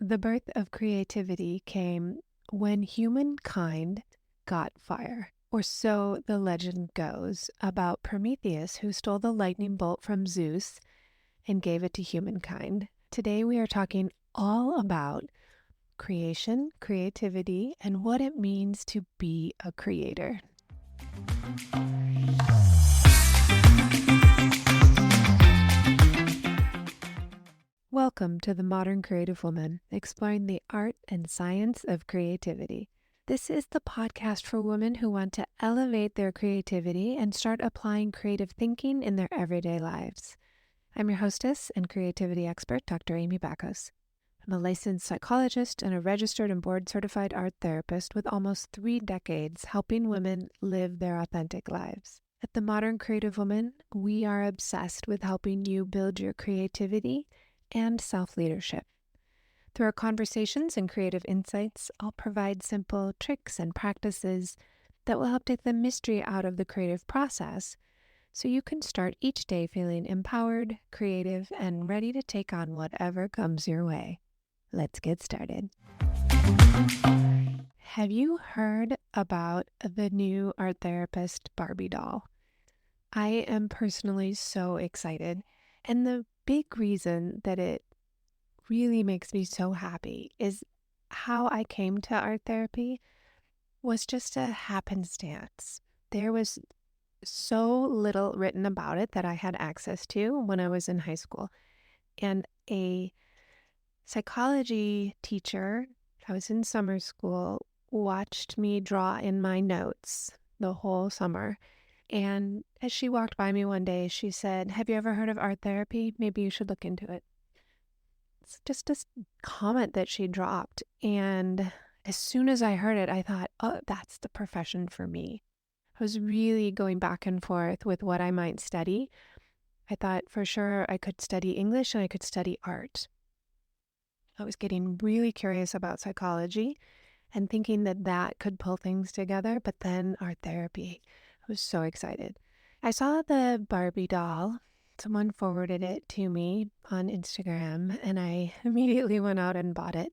The birth of creativity came when humankind got fire. Or so the legend goes about Prometheus, who stole the lightning bolt from Zeus and gave it to humankind. Today we are talking all about creation, creativity, and what it means to be a creator. Welcome to The Modern Creative Woman, exploring the art and science of creativity. This is the podcast for women who want to elevate their creativity and start applying creative thinking in their everyday lives. I'm your hostess and creativity expert, Dr. Amy Backus. I'm a licensed psychologist and a registered and board-certified art therapist with almost 3 decades helping women live their authentic lives. At The Modern Creative Woman, we are obsessed with helping you build your creativity and self-leadership. Through our conversations and creative insights, I'll provide simple tricks and practices that will help take the mystery out of the creative process so you can start each day feeling empowered, creative, and ready to take on whatever comes your way. Let's get started. Have you heard about the new art therapist Barbie doll? I am personally so excited, and the big reason that it really makes me so happy is how I came to art therapy was just a happenstance. There was so little written about it that I had access to when I was in high school. And a psychology teacher, I was in summer school, watched me draw in my notes the whole summer. And as she walked by me one day, she said, "Have you ever heard of art therapy? Maybe you should look into it." It's just a comment that she dropped. And as soon as I heard it, I thought, oh, that's the profession for me. I was really going back and forth with what I might study. I thought for sure I could study English and I could study art. I was getting really curious about psychology and thinking that that could pull things together, but then art therapy. I was so excited. I saw the Barbie doll. Someone forwarded it to me on Instagram, and I immediately went out and bought it.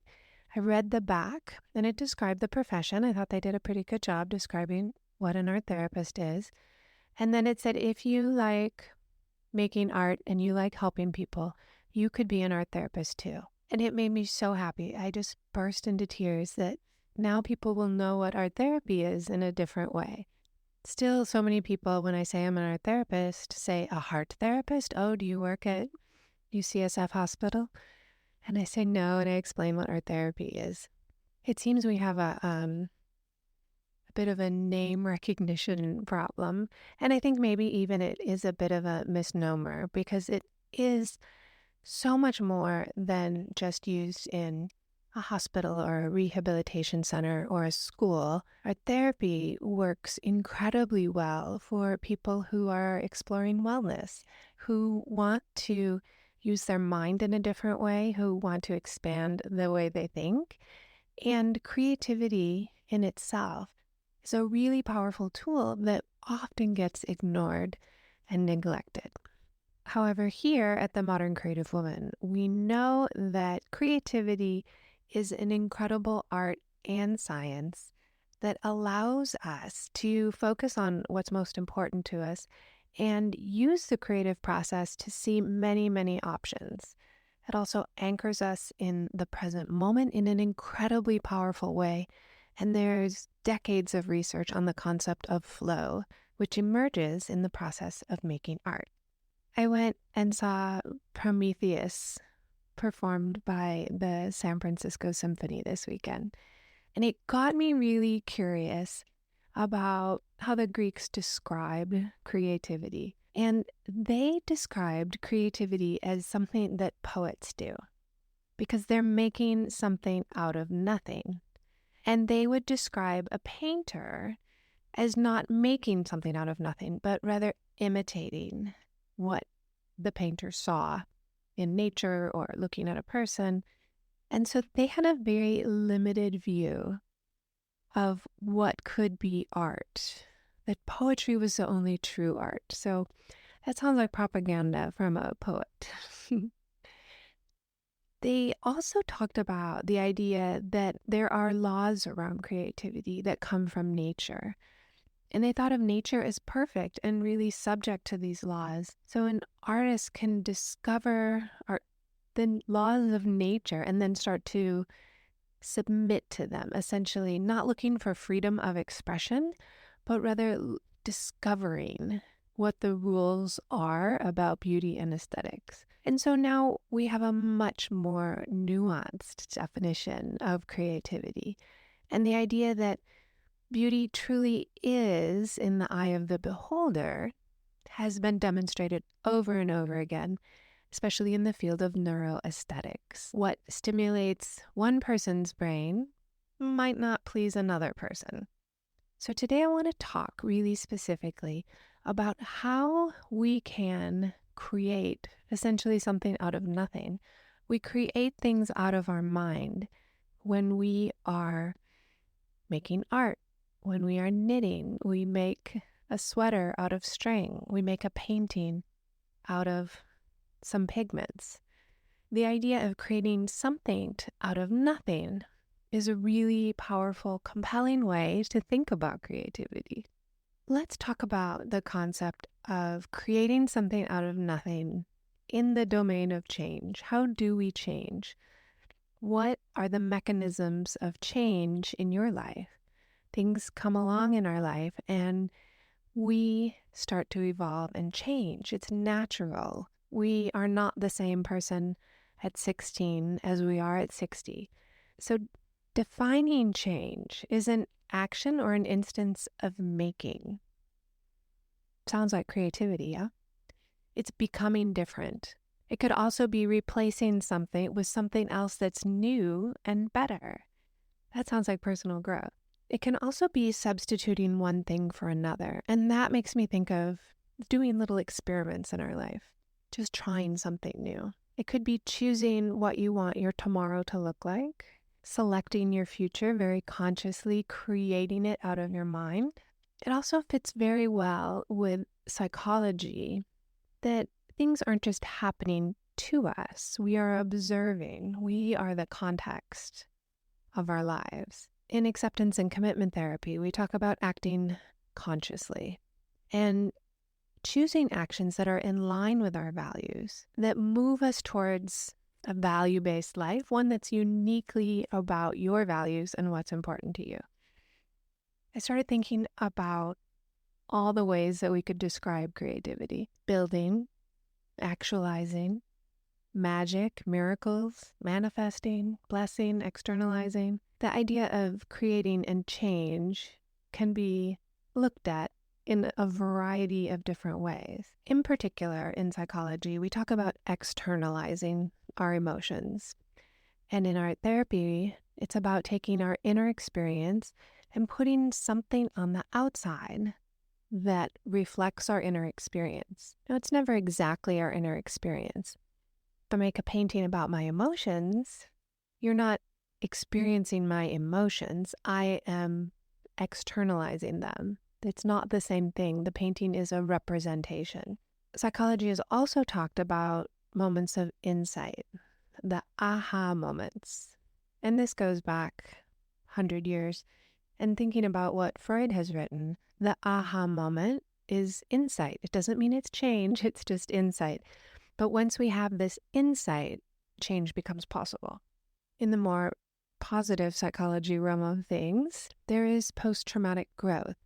I read the back, and it described the profession. I thought they did a pretty good job describing what an art therapist is. And then it said, if you like making art and you like helping people, you could be an art therapist too. And it made me so happy. I just burst into tears that now people will know what art therapy is in a different way. Still, so many people, when I say I'm an art therapist, say a heart therapist. Oh, do you work at UCSF Hospital? And I say no, and I explain what art therapy is. It seems we have a bit of a name recognition problem. And I think maybe even it is a bit of a misnomer because it is so much more than just used in a hospital or a rehabilitation center or a school. Art therapy works incredibly well for people who are exploring wellness, who want to use their mind in a different way, who want to expand the way they think. And creativity in itself is a really powerful tool that often gets ignored and neglected. However, here at The Modern Creative Woman, we know that creativity is an incredible art and science that allows us to focus on what's most important to us and use the creative process to see many, many options. It also anchors us in the present moment in an incredibly powerful way. And there's decades of research on the concept of flow, which emerges in the process of making art. I went and saw Prometheus performed by the San Francisco Symphony this weekend. And it got me really curious about how the Greeks described creativity. And they described creativity as something that poets do because they're making something out of nothing. And they would describe a painter as not making something out of nothing, but rather imitating what the painter saw in nature or looking at a person. And so they had a very limited view of what could be art, that poetry was the only true art. So that sounds like propaganda from a poet. They also talked about the idea that there are laws around creativity that come from nature. And they thought of nature as perfect and really subject to these laws. So an artist can discover the laws of nature and then start to submit to them, essentially not looking for freedom of expression, but rather discovering what the rules are about beauty and aesthetics. And so now we have a much more nuanced definition of creativity. And the idea that beauty truly is in the eye of the beholder has been demonstrated over and over again, especially in the field of neuroaesthetics. What stimulates one person's brain might not please another person. So today I want to talk really specifically about how we can create essentially something out of nothing. We create things out of our mind when we are making art, when we are knitting. We make a sweater out of string. We make a painting out of some pigments. The idea of creating something out of nothing is a really powerful, compelling way to think about creativity. Let's talk about the concept of creating something out of nothing in the domain of change. How do we change? What are the mechanisms of change in your life? Things come along in our life and we start to evolve and change. It's natural. We are not the same person at 16 as we are at 60. So defining change is an action or an instance of making. Sounds like creativity, yeah? It's becoming different. It could also be replacing something with something else that's new and better. That sounds like personal growth. It can also be substituting one thing for another. And that makes me think of doing little experiments in our life, just trying something new. It could be choosing what you want your tomorrow to look like, selecting your future very consciously, creating it out of your mind. It also fits very well with psychology that things aren't just happening to us. We are observing. We are the context of our lives. In acceptance and commitment therapy, we talk about acting consciously and choosing actions that are in line with our values, that move us towards a value-based life, one that's uniquely about your values and what's important to you. I started thinking about all the ways that we could describe creativity: building, actualizing, magic, miracles, manifesting, blessing, externalizing. The idea of creating and change can be looked at in a variety of different ways. In particular, in psychology, we talk about externalizing our emotions. And in art therapy, it's about taking our inner experience and putting something on the outside that reflects our inner experience. Now, it's never exactly our inner experience. If I make a painting about my emotions, you're not experiencing my emotions. I am externalizing them. It's not the same thing. The painting is a representation. Psychology has also talked about moments of insight, the aha moments. And this goes back 100 years. And thinking about what Freud has written, the aha moment is insight. It doesn't mean it's change, it's just insight. But once we have this insight, change becomes possible. In the more positive psychology realm of things, there is post-traumatic growth.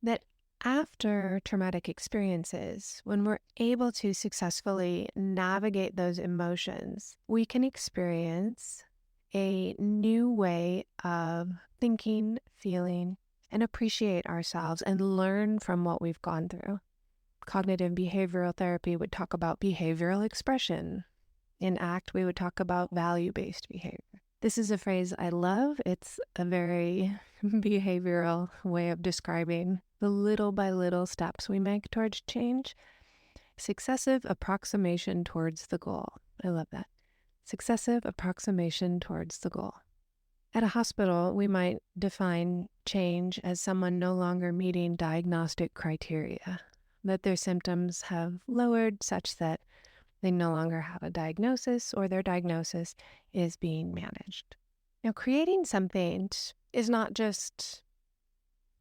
That after traumatic experiences, when we're able to successfully navigate those emotions, we can experience a new way of thinking, feeling, and appreciate ourselves and learn from what we've gone through. Cognitive behavioral therapy would talk about behavioral expression. In ACT, we would talk about value-based behavior. This is a phrase I love. It's a very behavioral way of describing the little by little steps we make towards change. Successive approximation towards the goal. I love that. Successive approximation towards the goal. At a hospital, we might define change as someone no longer meeting diagnostic criteria, that their symptoms have lowered such that They no longer have a diagnosis, or their diagnosis is being managed. Now, creating something is not just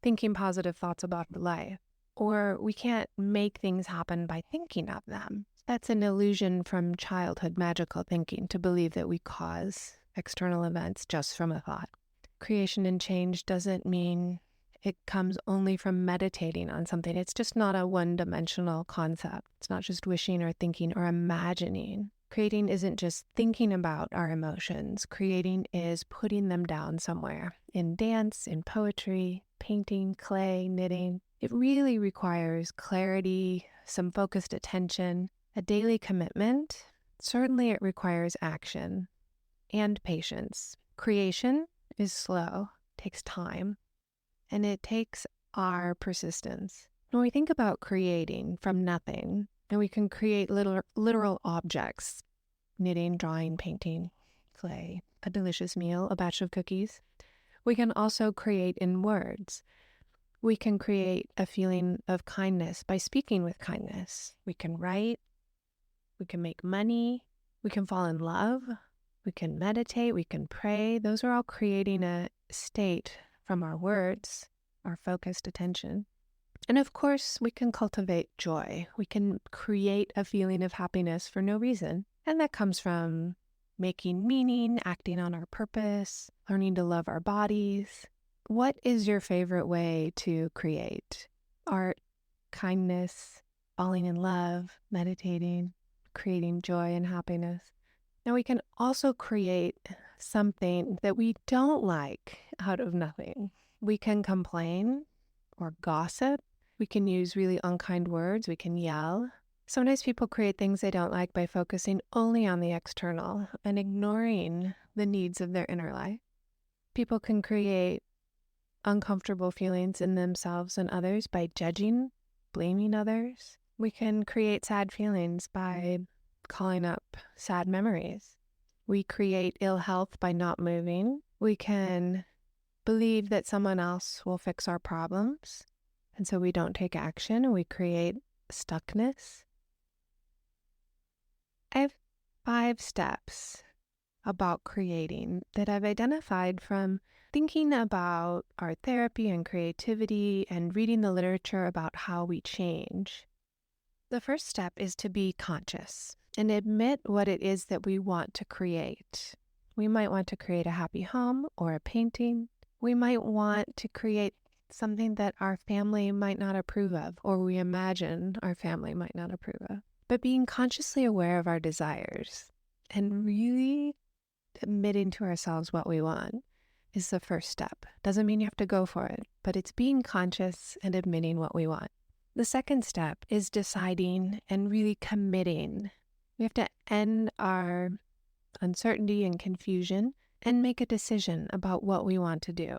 thinking positive thoughts about life, or we can't make things happen by thinking of them. That's an illusion from childhood magical thinking, to believe that we cause external events just from a thought. Creation and change doesn't mean it comes only from meditating on something. It's just not a one-dimensional concept. It's not just wishing or thinking or imagining. Creating isn't just thinking about our emotions. Creating is putting them down somewhere. In dance, in poetry, painting, clay, knitting. It really requires clarity, some focused attention, a daily commitment. Certainly it requires action and patience. Creation is slow, takes time, and it takes our persistence. When we think about creating from nothing, and we can create literal objects, knitting, drawing, painting, clay, a delicious meal, a batch of cookies. We can also create in words. We can create a feeling of kindness by speaking with kindness. We can write, we can make money, we can fall in love, we can meditate, we can pray. Those are all creating a state from our words, our focused attention. And of course, we can cultivate joy. We can create a feeling of happiness for no reason. And that comes from making meaning, acting on our purpose, learning to love our bodies. What is your favorite way to create? Art, kindness, falling in love, meditating, creating joy and happiness. Now we can also create something that we don't like out of nothing. We can complain or gossip. We can use really unkind words. We can yell. Sometimes people create things they don't like by focusing only on the external and ignoring the needs of their inner life. People can create uncomfortable feelings in themselves and others by judging, blaming others. We can create sad feelings by calling up sad memories. We create ill health by not moving. We can believe that someone else will fix our problems, and so we don't take action, and we create stuckness. I have 5 steps about creating that I've identified from thinking about art therapy and creativity and reading the literature about how we change. The first step is to be conscious and admit what it is that we want to create. We might want to create a happy home or a painting. We might want to create something that our family might not approve of, or we imagine our family might not approve of. But being consciously aware of our desires and really admitting to ourselves what we want is the first step. Doesn't mean you have to go for it, but it's being conscious and admitting what we want. The second step is deciding and really committing. We have to end our uncertainty and confusion and make a decision about what we want to do.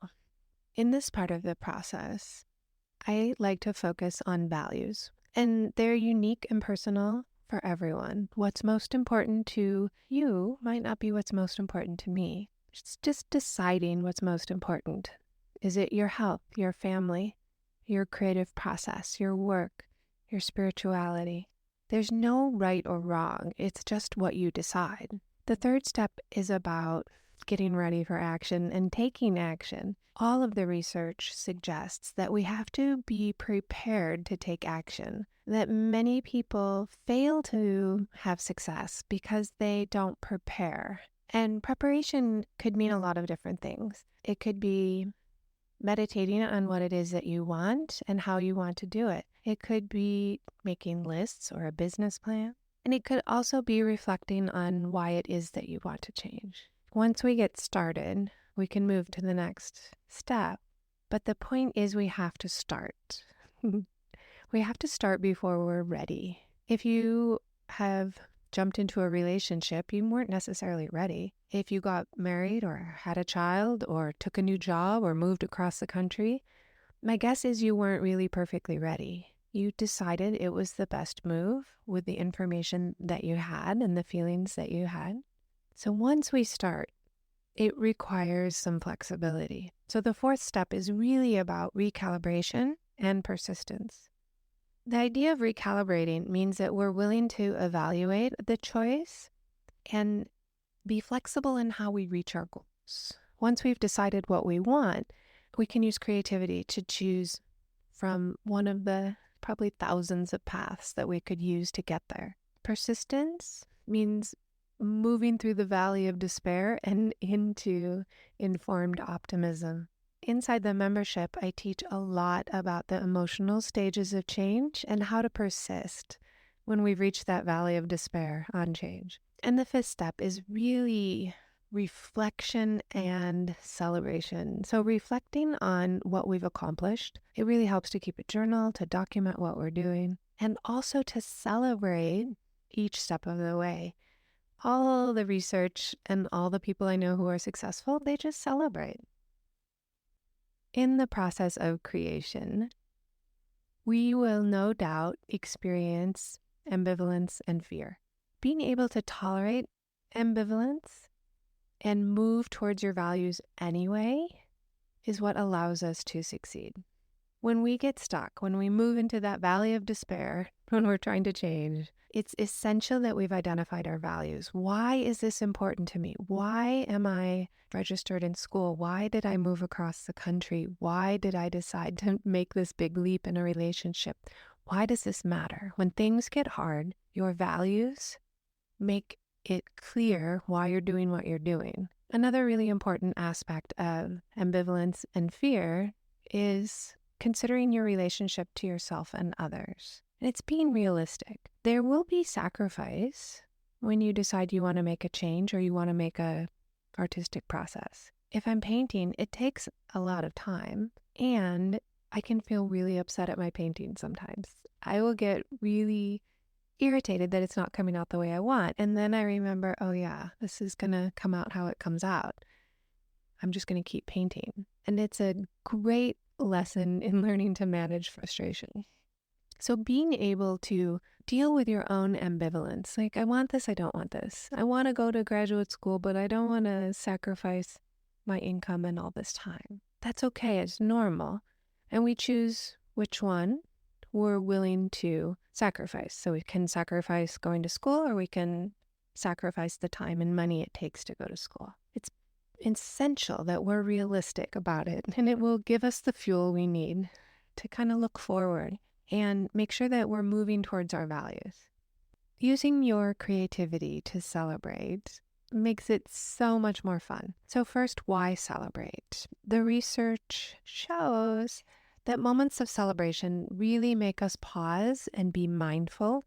In this part of the process, I like to focus on values, and they're unique and personal for everyone. What's most important to you might not be what's most important to me. It's just deciding what's most important. Is it your health, your family, your creative process, your work, your spirituality? There's no right or wrong. It's just what you decide. The third step is about getting ready for action and taking action. All of the research suggests that we have to be prepared to take action, that many people fail to have success because they don't prepare. And preparation could mean a lot of different things. It could be meditating on what it is that you want and how you want to do it. It could be making lists or a business plan. And it could also be reflecting on why it is that you want to change. Once we get started, we can move to the next step. But the point is we have to start. We have to start before we're ready. If you have jumped into a relationship, you weren't necessarily ready. If you got married or had a child or took a new job or moved across the country, my guess is you weren't really perfectly ready. You decided it was the best move with the information that you had and the feelings that you had. So once we start, it requires some flexibility. So the fourth step is really about recalibration and persistence. The idea of recalibrating means that we're willing to evaluate the choice and be flexible in how we reach our goals. Once we've decided what we want, we can use creativity to choose from one of the probably thousands of paths that we could use to get there. Persistence means moving through the valley of despair and into informed optimism. Inside the membership, I teach a lot about the emotional stages of change and how to persist when we've reached that valley of despair on change. And the fifth step is really reflection and celebration. So reflecting on what we've accomplished, it really helps to keep a journal, to document what we're doing, and also to celebrate each step of the way. All the research and all the people I know who are successful, they just celebrate. In the process of creation, we will no doubt experience ambivalence and fear. Being able to tolerate ambivalence and move towards your values anyway is what allows us to succeed. When we get stuck, when we move into that valley of despair, when we're trying to change, it's essential that we've identified our values. Why is this important to me? Why am I registered in school? Why did I move across the country? Why did I decide to make this big leap in a relationship? Why does this matter? When things get hard, your values make it clear why you're doing what you're doing. Another really important aspect of ambivalence and fear is considering your relationship to yourself and others. And it's being realistic. There will be sacrifice when you decide you want to make a change or you want to make a artistic process. If I'm painting, it takes a lot of time and I can feel really upset at my painting sometimes. I will get really irritated that it's not coming out the way I want. And then I remember, oh yeah, this is going to come out how it comes out. I'm just going to keep painting. And it's a great lesson in learning to manage frustration. So being able to deal with your own ambivalence, like I want this, I don't want this. I want to go to graduate school, but I don't want to sacrifice my income and all this time. That's okay, it's normal. And we choose which one we're willing to sacrifice. So we can sacrifice going to school or we can sacrifice the time and money it takes to go to school. It's essential that we're realistic about it, and it will give us the fuel we need to kind of look forward and make sure that we're moving towards our values. Using your creativity to celebrate makes it so much more fun. So first, why celebrate? The research shows that moments of celebration really make us pause and be mindful,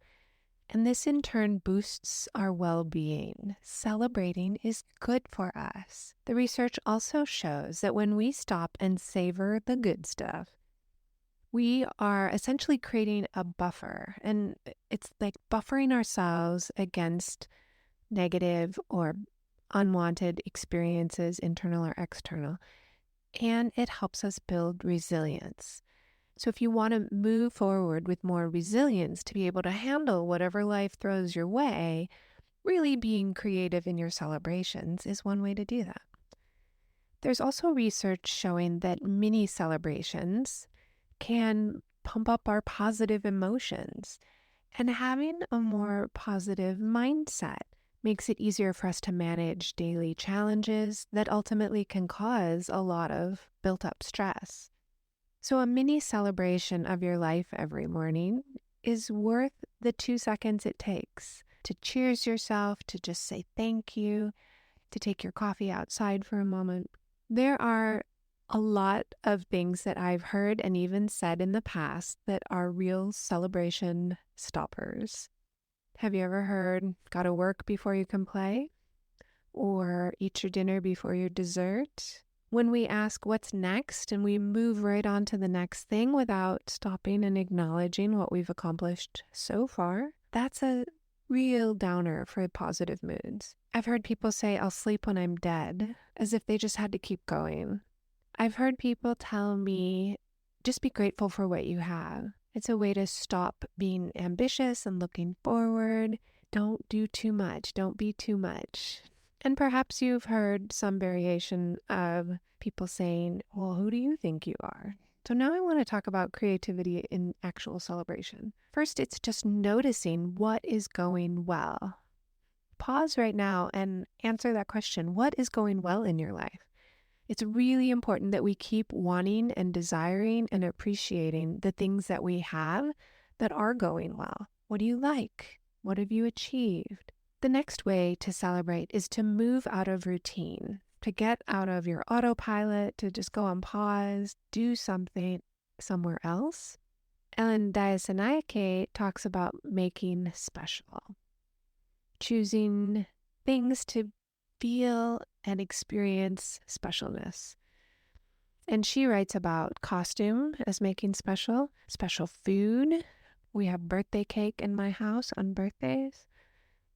and this in turn boosts our well-being. Celebrating is good for us. The research also shows that when we stop and savor the good stuff, we are essentially creating a buffer, and it's like buffering ourselves against negative or unwanted experiences, internal or external, and it helps us build resilience. So if you want to move forward with more resilience to be able to handle whatever life throws your way, really being creative in your celebrations is one way to do that. There's also research showing that mini celebrations can pump up our positive emotions, and having a more positive mindset makes it easier for us to manage daily challenges that ultimately can cause a lot of built-up stress. So a mini celebration of your life every morning is worth the 2 seconds it takes to cheers yourself, to just say thank you, to take your coffee outside for a moment. There are a lot of things that I've heard and even said in the past that are real celebration stoppers. Have you ever heard, gotta work before you can play? Or eat your dinner before your dessert? When we ask what's next and we move right on to the next thing without stopping and acknowledging what we've accomplished so far, that's a real downer for positive moods. I've heard people say, I'll sleep when I'm dead, as if they just had to keep going. I've heard people tell me, just be grateful for what you have. It's a way to stop being ambitious and looking forward. Don't do too much. Don't be too much. And perhaps you've heard some variation of people saying, well, who do you think you are So now I want to talk about creativity in actual celebration. First, it's just noticing what is going well. Pause right now and answer that question. What is going well in your life? It's really important that we keep wanting and desiring and appreciating the things that we have that are going well. What do you like? What have you achieved? The next way to celebrate is to move out of routine, to get out of your autopilot, to just go on pause, do something somewhere else. Ellen Diasenayake talks about making special, choosing things to feel and experience specialness. And she writes about costume as making special food. We have birthday cake in my house on birthdays.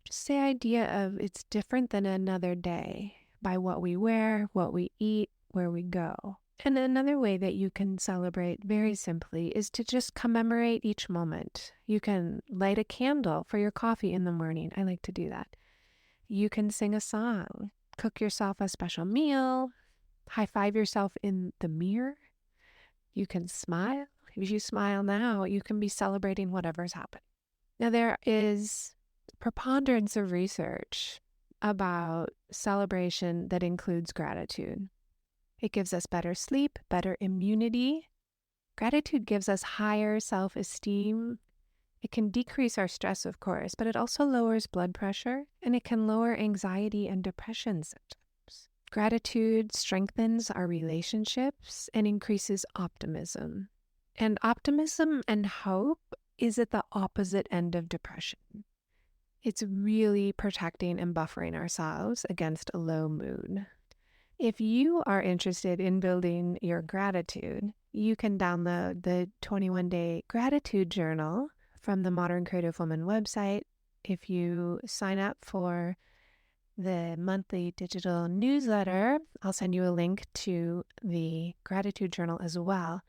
Just the idea of it's different than another day by what we wear, what we eat, where we go. And another way that you can celebrate very simply is to just commemorate each moment. You can light a candle for your coffee in the morning. I like to do that. You can sing a song, cook yourself a special meal, high five yourself in the mirror. You can smile. If you smile now, you can be celebrating whatever's happening. Now, there is preponderance of research about celebration that includes gratitude. It gives us better sleep, better immunity. Gratitude gives us higher self-esteem. It can decrease our stress, of course, but it also lowers blood pressure, and it can lower anxiety and depression symptoms. Gratitude strengthens our relationships and increases optimism. And optimism and hope is at the opposite end of depression. It's really protecting and buffering ourselves against a low mood. If you are interested in building your gratitude, you can download the 21-day gratitude journal from the Modern Creative Woman website. If you sign up for the monthly digital newsletter, I'll send you a link to the gratitude journal as well.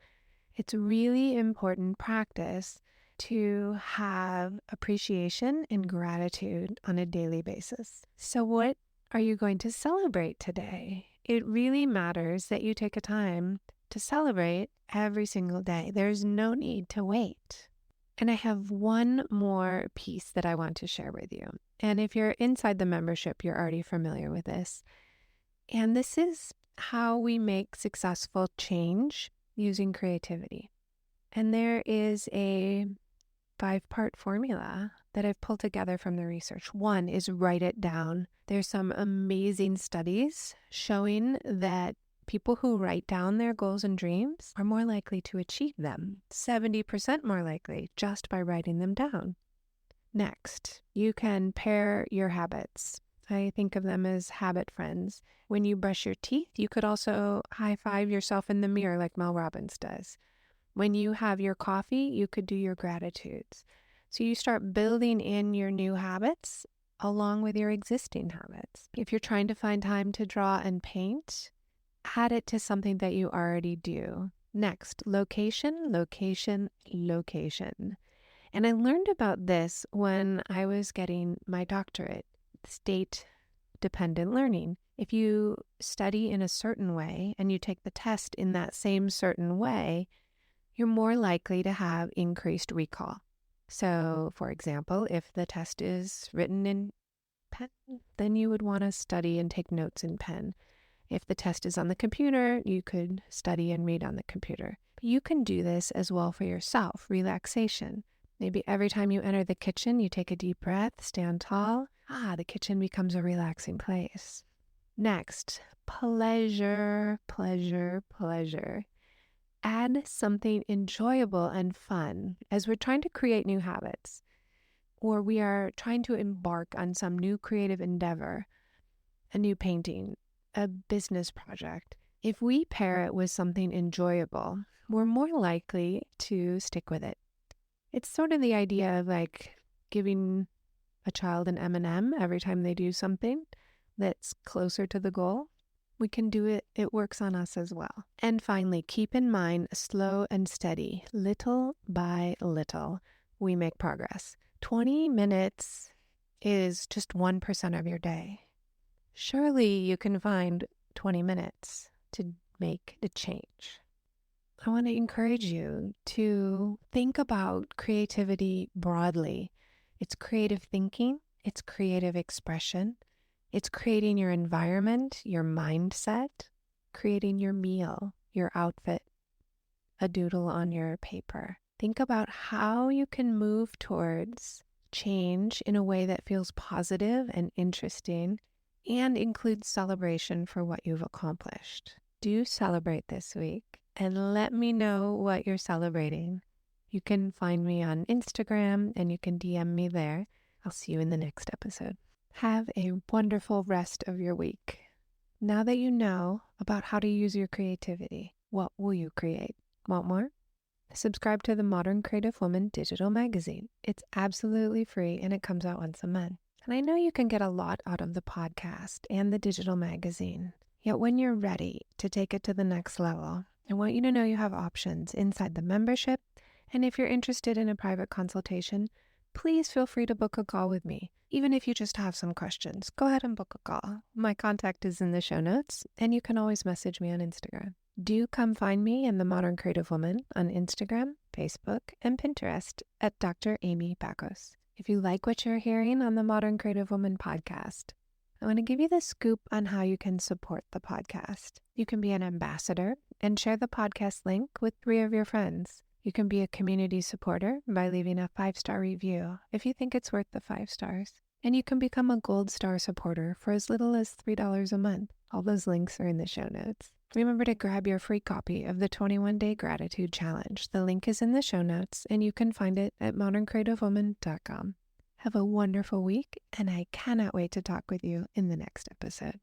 It's really important practice to have appreciation and gratitude on a daily basis. So what are you going to celebrate today? It really matters that you take a time to celebrate every single day. There's no need to wait. And I have one more piece that I want to share with you. And if you're inside the membership, you're already familiar with this. And this is how we make successful change using creativity. And there is a 5-part formula that I've pulled together from the research. One is write it down. There's some amazing studies showing that people who write down their goals and dreams are more likely to achieve them, 70% more likely just by writing them down. Next, you can pair your habits. I think of them as habit friends. When you brush your teeth, you could also high five yourself in the mirror like Mel Robbins does. When you have your coffee, you could do your gratitudes. So you start building in your new habits along with your existing habits. If you're trying to find time to draw and paint, add it to something that you already do. Next, location, location, location. And I learned about this when I was getting my doctorate, state-dependent learning. If you study in a certain way and you take the test in that same certain way, you're more likely to have increased recall. So, for example, if the test is written in pen, then you would want to study and take notes in pen. If the test is on the computer, you could study and read on the computer. But you can do this as well for yourself, relaxation. Maybe every time you enter the kitchen, you take a deep breath, stand tall. The kitchen becomes a relaxing place. Next, pleasure, pleasure, pleasure. Add something enjoyable and fun as we're trying to create new habits, or we are trying to embark on some new creative endeavor, a new painting, a business project. If we pair it with something enjoyable, we're more likely to stick with it. It's sort of the idea of like giving a child an M&M every time they do something that's closer to the goal. We can do it. It works on us as well. And finally, keep in mind, slow and steady, little by little, we make progress. 20 minutes is just 1% of your day. Surely you can find 20 minutes to make the change. I want to encourage you to think about creativity broadly. It's creative thinking, it's creative expression, it's creating your environment, your mindset, creating your meal, your outfit, a doodle on your paper. Think about how you can move towards change in a way that feels positive and interesting and includes celebration for what you've accomplished. Do celebrate this week and let me know what you're celebrating. You can find me on Instagram and you can DM me there. I'll see you in the next episode. Have a wonderful rest of your week. Now that you know about how to use your creativity, what will you create? Want more? Subscribe to the Modern Creative Woman digital magazine. It's absolutely free and it comes out once a month. And I know you can get a lot out of the podcast and the digital magazine. Yet when you're ready to take it to the next level, I want you to know you have options inside the membership. And if you're interested in a private consultation, please feel free to book a call with me. Even if you just have some questions, go ahead and book a call. My contact is in the show notes, and you can always message me on Instagram. Do come find me in the Modern Creative Woman on Instagram, Facebook, and Pinterest at Dr. Amy Bacos. If you like what you're hearing on the Modern Creative Woman podcast, I want to give you the scoop on how you can support the podcast. You can be an ambassador and share the podcast link with 3 of your friends. You can be a community supporter by leaving a 5-star review if you think it's worth the 5 stars. And you can become a gold star supporter for as little as $3 a month. All those links are in the show notes. Remember to grab your free copy of the 21-Day Gratitude Challenge. The link is in the show notes, and you can find it at moderncreativewoman.com. Have a wonderful week, and I cannot wait to talk with you in the next episode.